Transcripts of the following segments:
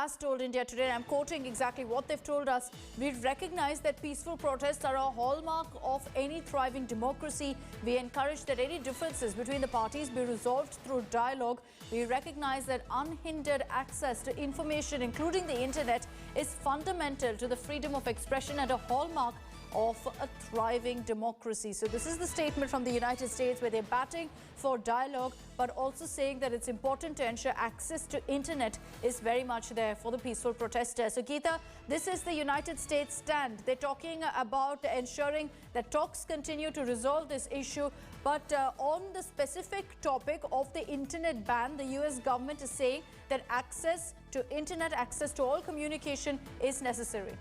has told India Today, and I'm quoting exactly what they've told us. We recognize that peaceful protests are a hallmark of any thriving democracy. We encourage that any differences between the parties be resolved through dialogue. We recognize that unhindered access to information, including the internet, is fundamental to the freedom of expression and a hallmark of a thriving democracy. So this is the statement from the United States, where they're batting for dialogue, but also saying that it's important to ensure access to internet is very much there for the peaceful protesters. So Geeta, this is the United States stand. They're talking about ensuring that talks continue to resolve this issue. But on the specific topic of the internet ban, the US government is saying that access to internet, access to all communication is necessary.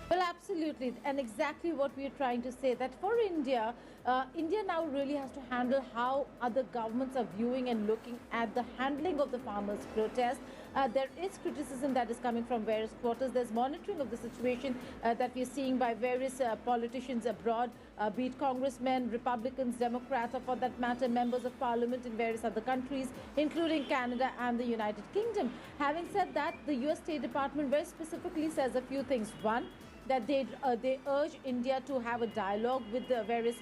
Well, absolutely, and exactly what we are trying to say, that for India, India now really has to handle how other governments are viewing and looking at the handling of the farmers' protest. There is criticism that is coming from various quarters. There's monitoring of the situation that we're seeing by various politicians abroad, be it congressmen, Republicans, Democrats, or for that matter, members of parliament in various other countries, including Canada and the United Kingdom. Having said that, the US State Department very specifically says a few things. One, that they urge India to have a dialogue with the various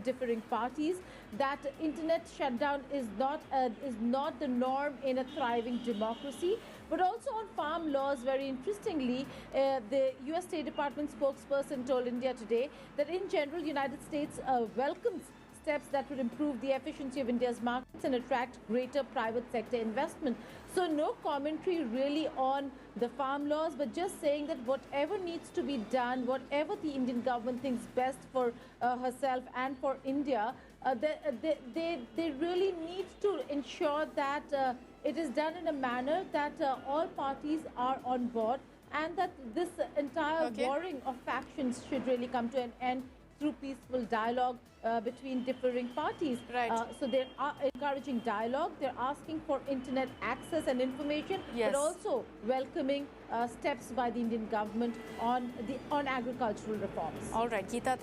differing parties. That internet shutdown is not the norm in a thriving democracy. But also on farm laws, very interestingly, the US State Department spokesperson told India Today that in general, United States welcomes steps that would improve the efficiency of India's markets and attract greater private sector investment. So no commentary really on the farm laws, but just saying that whatever needs to be done, whatever the Indian government thinks best for herself and for India, they really need to ensure that it is done in a manner that all parties are on board, and that this entire warring of factions should really come to an end through peaceful dialogue between differing parties. Right. So they are encouraging dialogue. They're asking for internet access and information, yes, but also welcoming steps by the Indian government on agricultural reforms. All right, Geeta.